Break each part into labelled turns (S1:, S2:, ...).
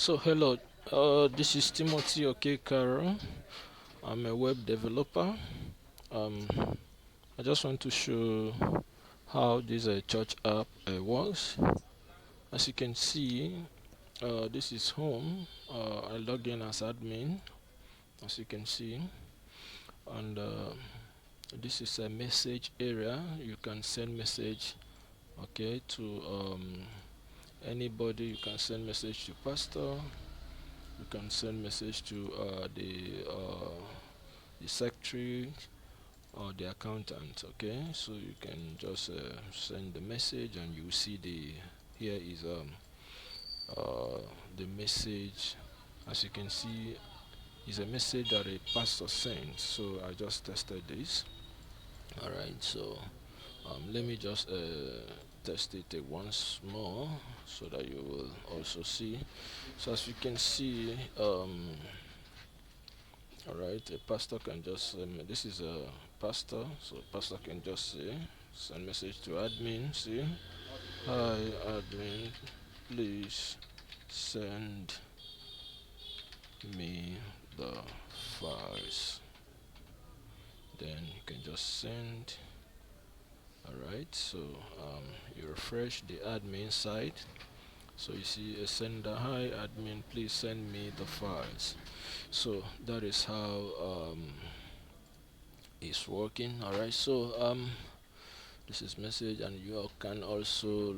S1: So hello, this is Timothy Okekaro. I'm a web developer. Um, I just want to show how this church app works. As you can see, this is home. I log in as admin, as you can see, and this is a message area. You can send message, okay, to anybody. You can send message to pastor. You can send message to the secretary or the accountant. Okay, so you can just send the message, and you see here is the message. As you can see, is a message that a pastor sent. So I just tested this. All right, so let me just test it once more so that you will also see. So as you can see, all right, a pastor can just this is a pastor, so pastor can just say, send message to admin. See, hi admin, please send me the files. Then you can just send. All right, so you refresh the admin side. So you see a sender, hi admin, please send me the files. So that is how it's working. All right, so this is message, and you can also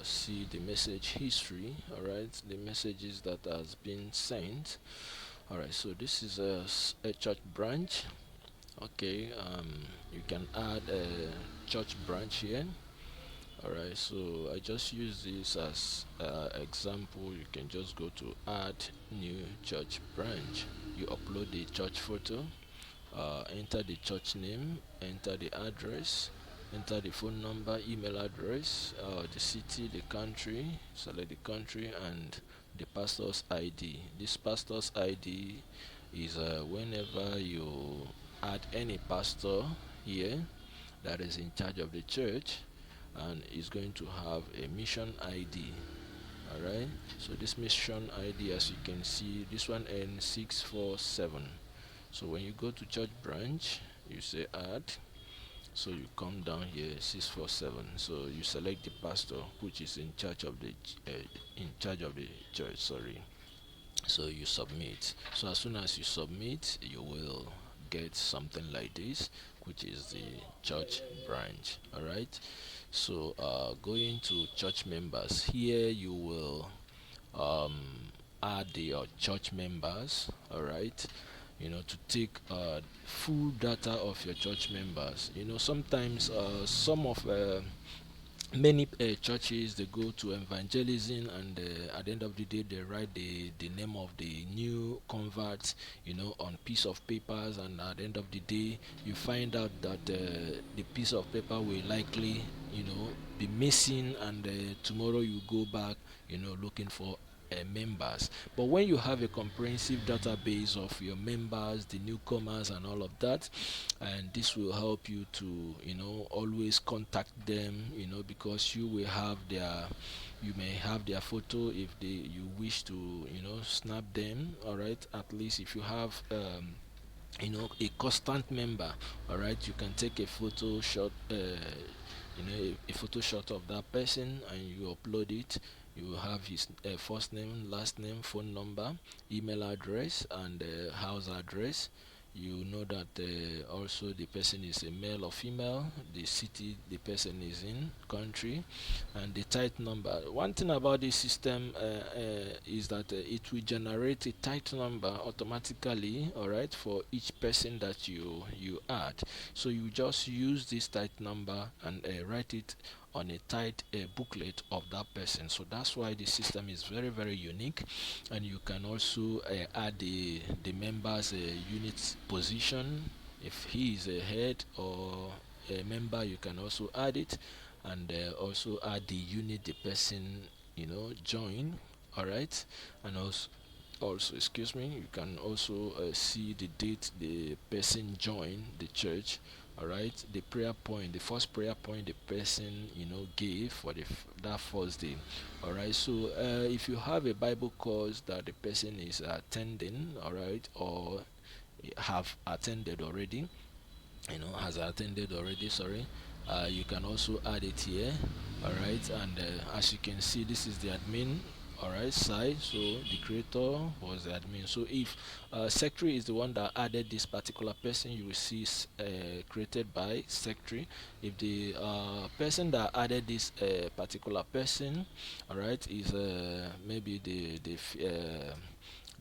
S1: see the message history. All right, the messages that has been sent. All right, so this is a church branch. Okay, you can add a church branch here. All right, so I just use this as example. You can just go to add new church branch. You upload the church photo, enter the church name, enter the address, enter the phone number, email address, the city, the country, select the country, and the pastor's ID. This pastor's ID is whenever you add any pastor here that is in charge of the church, and is going to have a mission ID. Alright, so this mission ID, as you can see, this one ends 647. So when you go to church branch, you say add. So you come down here 647. So you select the pastor which is in charge of the church. Sorry. So you submit. So as soon as you submit, you will get something like this, which is the church branch. All right. So going to church members, here you will um, add your church members. All right, to take full data of your church members. Sometimes some of many churches, they go to evangelism, and at the end of the day they write the name of the new converts on piece of papers, and at the end of the day you find out that the piece of paper will likely be missing, and tomorrow you go back looking for members. But when you have a comprehensive database of your members, the newcomers and all of that, and this will help you to always contact them, because you may have their photo if you wish to snap them. All right, at least if you have a constant member, all right, you can take a photo shot, a photo shot of that person, and you upload it. You will have his first name, last name, phone number, email address, and house address. You know that also the person is a male or female, the city the person is in, country, and the title number. One thing about this system is that it will generate a title number automatically, all right, for each person that you add. So you just use this title number and write it on a tight booklet of that person. So that's why the system is very, very unique. And you can also add the members unit position. If he is a head or a member, you can also add it, and also add the unit the person join. All right, and also, excuse me, you can also see the date the person joined the church. All right, the prayer point, the first prayer point the person gave for that first day. All right, so if you have a Bible course that the person is attending, all right, or have attended already, has attended already, sorry, you can also add it here. All right, and as you can see, this is the admin, all right, side. So the creator was the admin. So if secretary is the one that added this particular person, you will see created by secretary. If the person that added this particular person, all right, is maybe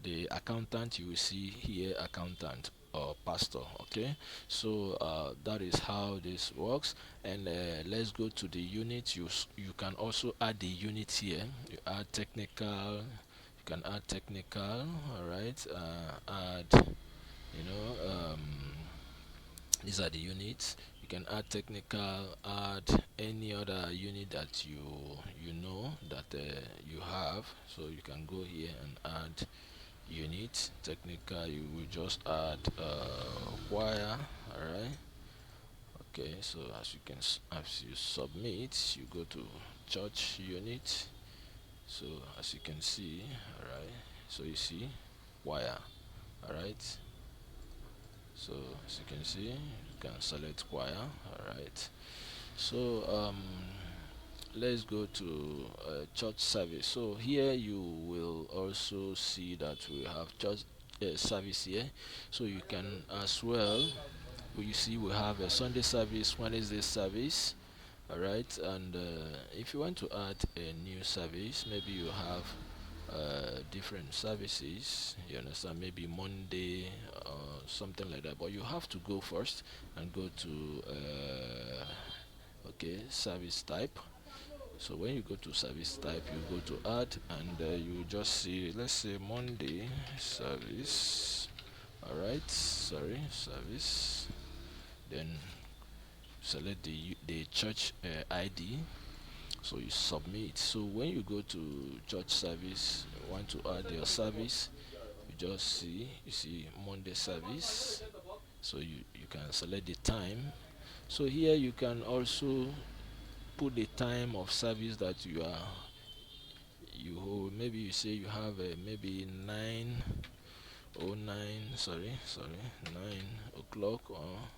S1: the accountant, you will see here accountant or pastor. Okay, so that is how this works. And let's go to the unit. You can also add the unit here. You add technical, you can add technical, all right, add, these are the units. You can add technical, add any other unit that you know that you have. So you can go here and add unit technical. You will just add choir. All right, okay. So as as you submit, you go to church unit. So as you can see, all right, so you see choir. All right, so as you can see, you can select choir. All right, so let's go to church service. So here you will also see that we have church service here. So you can as well, you see we have a Sunday service, Wednesday service. All right, and if you want to add a new service, maybe you have different services, you understand, maybe Monday or something like that, but you have to go first and go to okay, service type. So when you go to service type, you go to add, and you just see, let's say Monday service. All right, sorry, service. Then select the church ID. So you submit. So when you go to church service, you want to add your service, you just see, you see Monday service. So you can select the time. So here you can also put the time of service that you are you hold. Maybe you say you have maybe 9:09, sorry, 9 o'clock or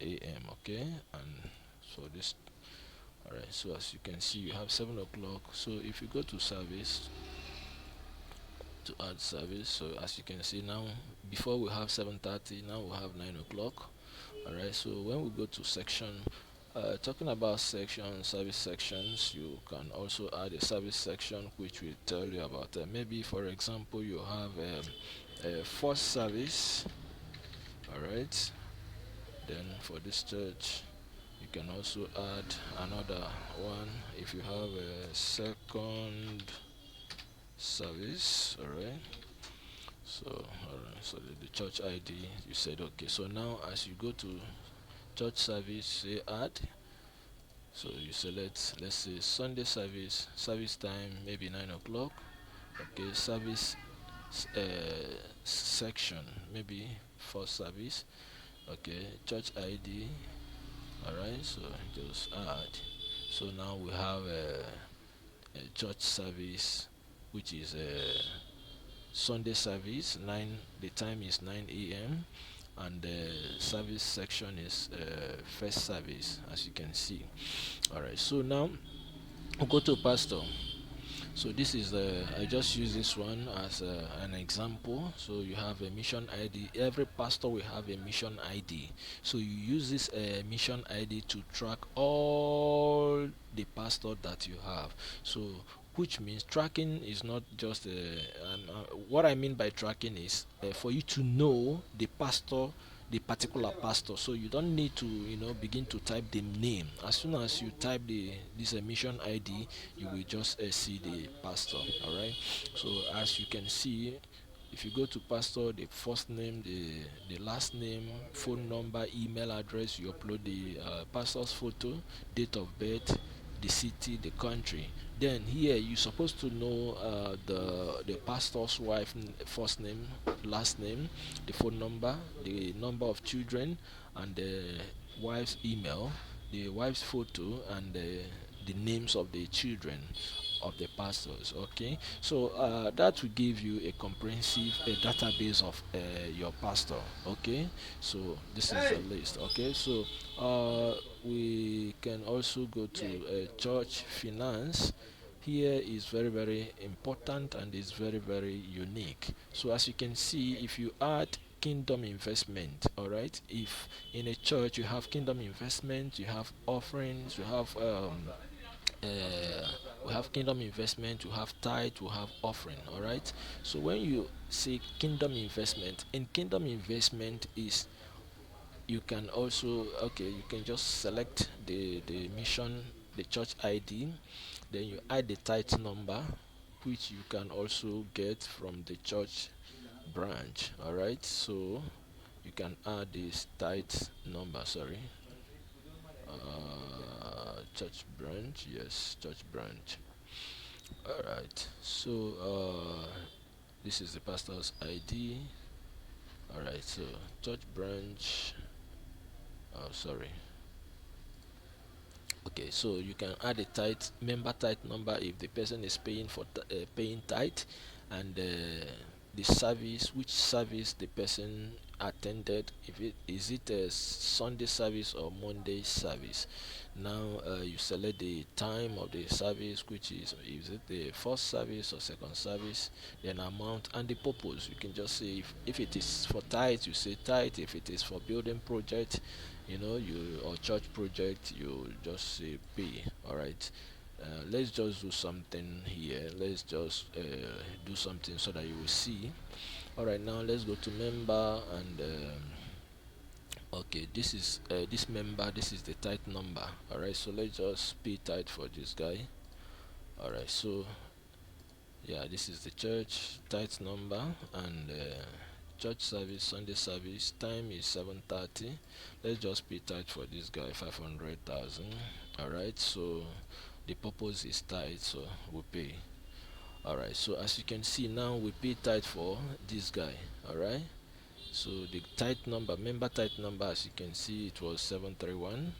S1: a.m. Okay, and so this, all right. So as you can see, you have 7 o'clock. So if you go to service, to add service, so as you can see now, before we have 7:30, now we have 9 o'clock. All right, so when we go to section, talking about section, service sections, you can also add a service section which will tell you about maybe, for example, you have a first service. All right, then for this church you can also add another one if you have a second service. All right, so alright, so the church ID, you said okay. So now as you go to church service, say add. So you select, let's say Sunday service, service time maybe 9 o'clock. Okay, service section, maybe first service. Okay, church ID. All right, so just add. So now we have a church service, which is a Sunday service. The time is 9 a.m. and the service section is first service, as you can see. All right, so now we'll go to pastor. So this is I just use this one as an example. So you have a mission ID. Every pastor will have a mission ID. So you use this mission ID to track all the pastor that you have. So which means tracking is not just what I mean by tracking is for you to know the pastor, the particular pastor. So you don't need to begin to type the name. As soon as you type this mission ID, you will just see the pastor. All right, so as you can see, if you go to pastor, the first name, the last name, phone number, email address, you upload the pastor's photo, date of birth, the city, the country. Then here you're supposed to know the pastor's wife first name, last name, the phone number, the number of children, and the wife's email, the wife's photo, and the names of the children of the pastors. Okay, so that will give you a comprehensive database of your pastor. Okay, so this is the list. Okay, so we can also go to church finance. Here is very very important and is very very unique. So as you can see, if you add kingdom investment, all right, if in a church you have kingdom investment, you have offerings, you have we have kingdom investment, we have tithe, we have offering. All right, so when you say kingdom investment, in kingdom investment is, you can also, okay, you can just select the mission, the church ID, then you add the tithe number, which you can also get from the church branch. All right, so you can add this tithe number, sorry, church branch, yes, church branch. All right, so this is the pastor's ID. All right, so church branch, sorry. Okay, so you can add a tithe member tithe number if the person is paying for paying tithe, and the service, which service the person attended, if it is it a Sunday service or Monday service. Now you select the time of the service, which is it the first service or second service, then amount and the purpose. You can just say, if it is for tithe, you say tithe. If it is for building project, you, or church project, you just say pay. All right, let's just do something here. Let's just do something so that you will see. All right, now let's go to member, and okay, this is this member, this is the tithe number. All right, so let's just pay tithe for this guy. All right, so yeah, this is the church tithe number, and church service, Sunday service time is 7:30. Let's just pay tithe for this guy, 500,000. All right, so the purpose is tithe, so we pay. All right, so as you can see now, we pay tithe for this guy. All right, so the tithe number, member tithe number, as you can see, it was 731,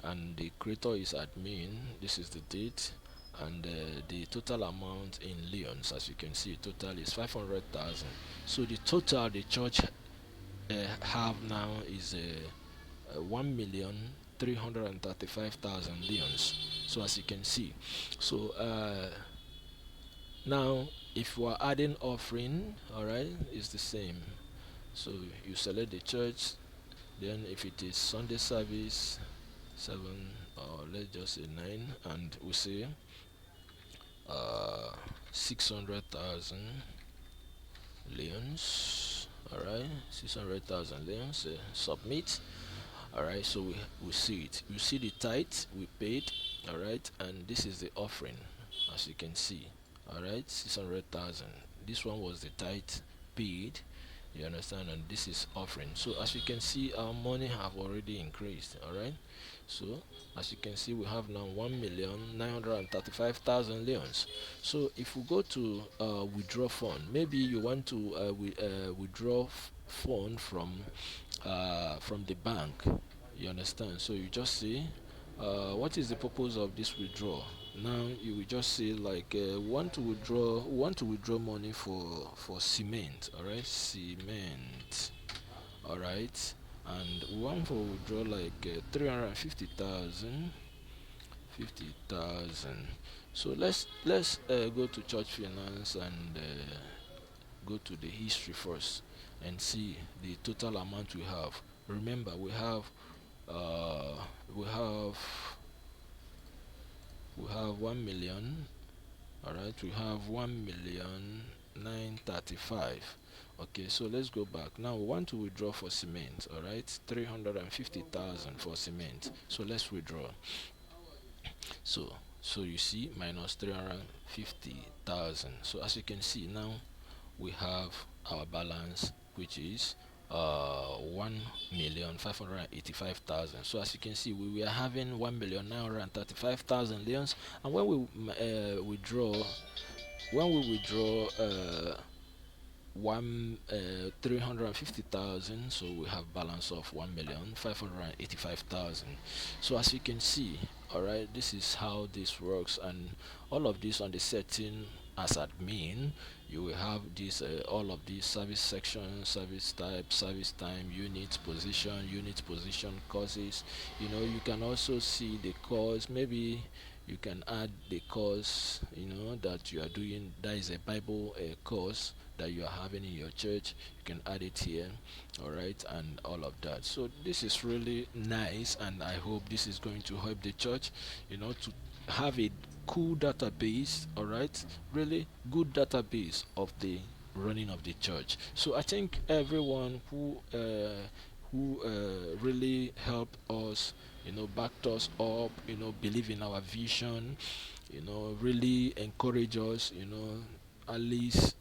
S1: and the creator is admin. This is the date, and the total amount in leons, as you can see, total is 500,000. So the total the church have now is 1,335,000 leons. So as you can see, so now if we are adding offering, all right, it's the same. So you select the church, then if it is Sunday service, 7, or let's just say 9, and we say 600,000 leons. All right, 600,000 leons. Submit. All right, so we see it. You see the tithe we paid. All right, and this is the offering, as you can see. All right, 600,000. This one was the tithe paid. You understand? And this is offering. So as you can see, our money have already increased. All right, so as you can see, we have now 1,935,000 leons. So if we go to withdraw fund, maybe you want to withdraw fund from the bank. You understand? So you just say, what is the purpose of this withdrawal? Now you will just say like, want to withdraw money for cement. All right, cement. All right, and we want to withdraw like 350,000, 50,000. So let's go to church finance, and go to the history first and see the total amount we have. Remember, uh, we have we have 1 million. All right, we have 1,935,000. Okay, so let's go back. Now we want to withdraw for cement. All right, 350,000 for cement. So let's withdraw. So you see, minus 350,000. So as you can see now, we have our balance, which is 1,585,000. So as you can see, we were having 1,935,000 leons, and when we withdraw, when we withdraw one 350,000, so we have balance of 1,585,000. So as you can see, all right, this is how this works, and all of this on the setting as admin. You will have this all of these service sections, service type, service time, unit position, courses. You can also see the course. Maybe you can add the course that you are doing. That is a Bible course that you are having in your church. You can add it here, all right, and all of that. So this is really nice, and I hope this is going to help the church to have a cool database, all right, really good database of the running of the church. So I think everyone who really helped us, backed us up, believe in our vision, really encourage us, at least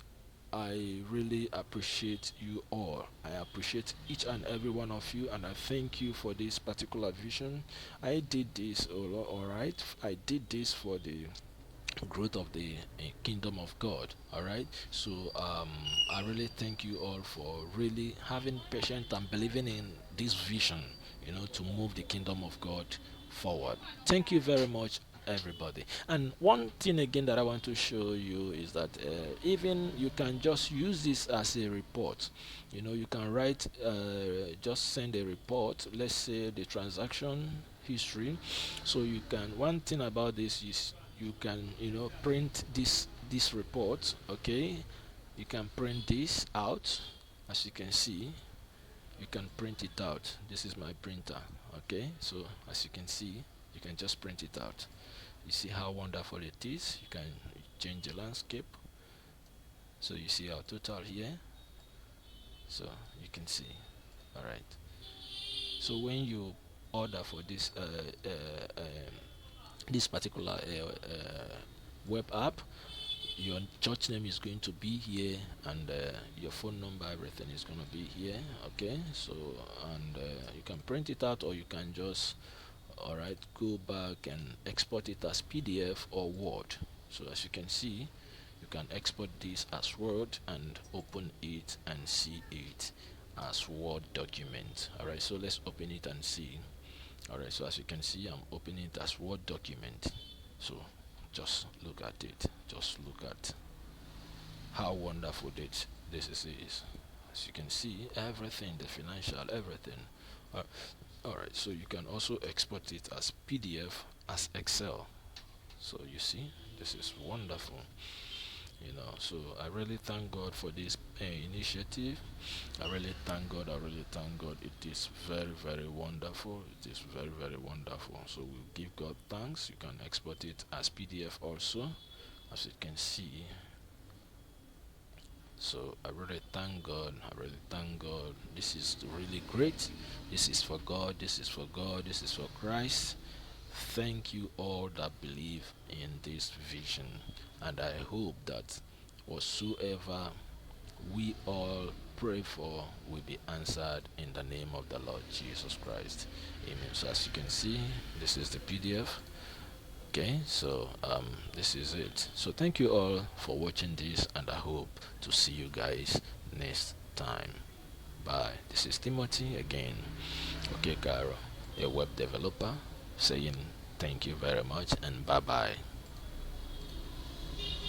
S1: I really appreciate you all. I appreciate each and every one of you, and I thank you for this particular vision. I did this, all right. I did this for the growth of the kingdom of God. All right. So I really thank you all for really having patience and believing in this vision. To move the kingdom of God forward. Thank you very much, everybody. And one thing again that I want to show you is that even you can just use this as a report. You can write, just send a report. Let's say the transaction history. So you can. One thing about this is you can print this report. Okay, you can print this out. As you can see, you can print it out. This is my printer. Okay, so as you can see, you can just print it out. You see how wonderful it is. You can change the landscape, so you see our total here, so you can see. All right, so when you order for this particular web app, your church name is going to be here, and your phone number, everything is going to be here. Okay, so and you can print it out, or you can just, all right, go back and export it as PDF or Word. So as you can see, you can export this as Word and open it and see it as Word document. All right, so let's open it and see. All right, so as you can see, I'm opening it as Word document. So just look at it. Just look at how wonderful this is. As you can see, everything, the financial, everything. All right, so you can also export it as PDF, as Excel. So you see, this is wonderful. So I really thank God for this initiative. I really thank God. I really thank God. It is very, very wonderful. It is very, very wonderful. So we give God thanks. You can export it as PDF also, as you can see. So I really thank God. I really thank God. This is really great. This is for God. This is for God. This is for Christ. Thank you all that believe in this vision, and I hope that whatsoever we all pray for will be answered in the name of the Lord Jesus Christ. Amen. So as you can see, this is the PDF. Okay, so this is it. So thank you all for watching this, and I hope to see you guys next time. Bye. This is Timothy again. Okay, Caro, a web developer, saying thank you very much and bye bye.